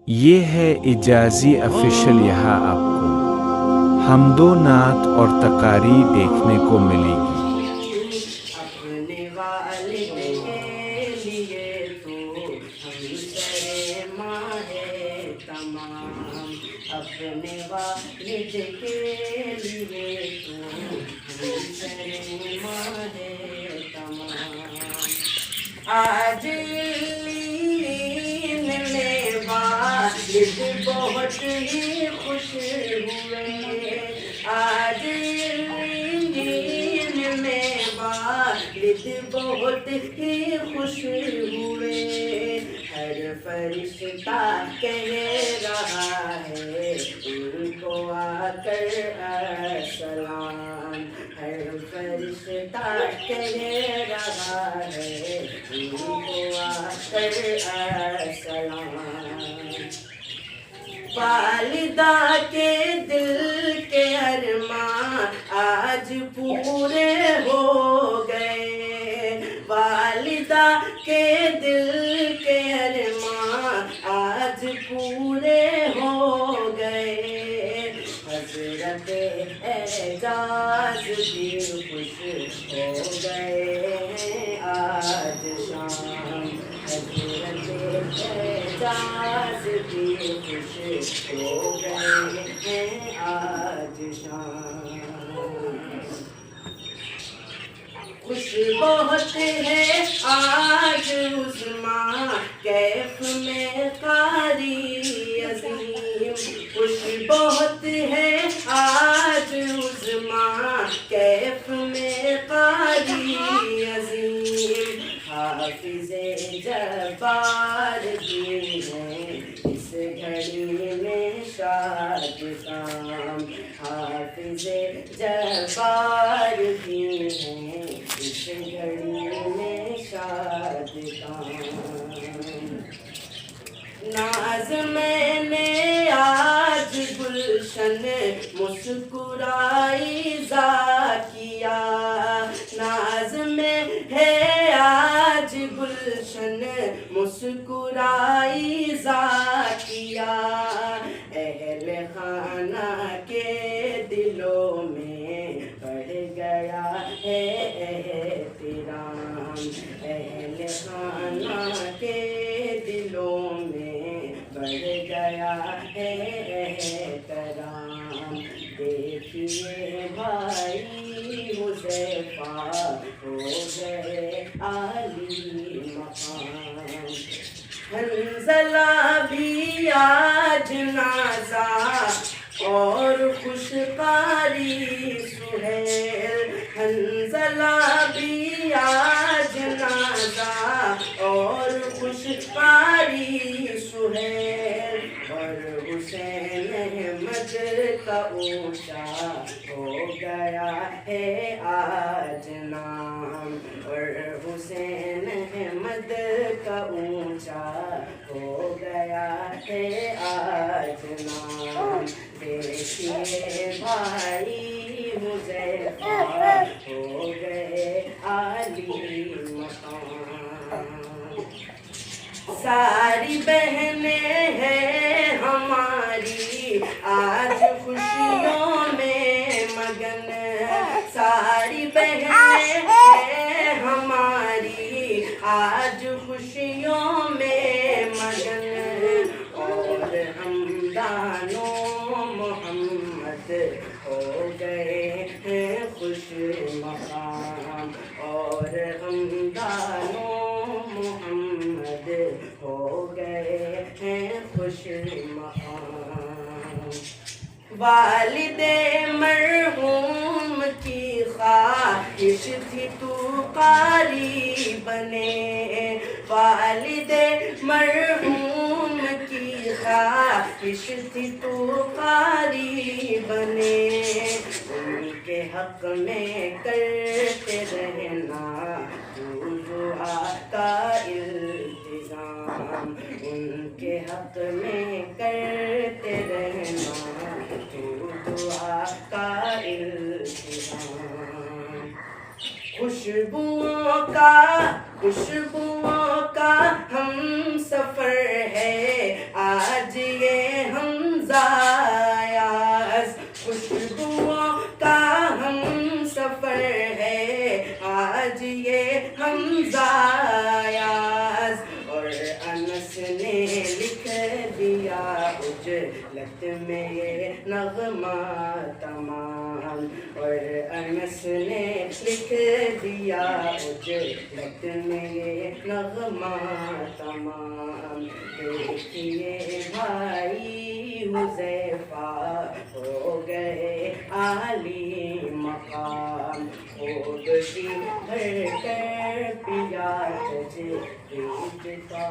یہ ہے اجازی آفیشل، یہاں آپ کو حمد و نعت اور تقاریر دیکھنے کو ملے گی۔ اپنے والد کے لیے تو ہم سر ماہ تمام، اپنے والد کے لیے تو ہم سر ماہ تمام۔ آج میں والد بہت ہی خوش ہوئے، آج میں والد بہت ہی خوش ہوئے، ہر فرشتہ کہہ رہا ہے ان کو آ کر السلام، ہر فرشتہ کہہ رہا ہے ان کو آ کر السلام۔ والدہ کے دل کے ارماں آج پورے ہو گئے، والدہ کے دل کے ارماں آج پورے ہو گئے، حضرت اعجاز بھی خوش ہو گئے ہیں آج شام، حضرت اعجاز بھی خوش ہو گئے ہیں آج شام۔ خوش بہت ہے آج عظمیٰ کیف میں قاری عظیم، خوش بہت ہے آج عظمیٰ کیف میں قاری عظیم، حافظ جبار بھی ہیں اس گھڑی میں شاد کام، حافظ جبار بھی ہیں اس گھڑی میں شاد کام۔ ناز میں نے آج گلشن مسکرائی زا کیا، ناز میں ہے آج گلشن مسکرائی زا کیا، اہل خانہ کے دلوں میں بڑھ گیا ہے احترام، اہل خانہ کے دلوں میں بڑھ گیا ہے احترام، دیکھیے بھائی حذیفہ ہو گئے عالی مقام، حنظلہ بھی آج نازا اور خوش قاری سہیل، حنظلہ بھی آج نازا اور خوش قاری سہیل، اور حسین احمد کا اونچا ہو گیا ہے آج نام، اور حسین احمد کا اونچا ہو گیا ہے آج نام، دیکھیے بھائی حذیفہ ہو گئے عالی مقام۔ ساری بہنیں ہیں ہماری آج خوشیوں میں مگن، ساری بہنیں ہیں ہماری آج خوشیوں میں مگن، اور ہمدانوں محمد ہو گئے ہیں خوش مقام، اور ہمدانوں محمد ہو گئے ہیں خوش مقام۔ والد مرحوم کی خواہش تھی تو قاری بنے، والد مرحوم کی خواہش تھی تو قاری بنے، ان کے حق میں کرتے رہنا تو دعا کا التزام، ان کے حق میں کرتے رہنا تو دعا کا التزام۔ خوشبوؤں کا ہم سفر ہے آج خط میں یہ نغمہ تمام، اور انس نے لکھ دیا اجلت میں یہ نغمہ تمام۔ دیکھیے بھائی حذیفہ ہو گئے عالی مقام، خوب سی بھر کر پیا تجوید کا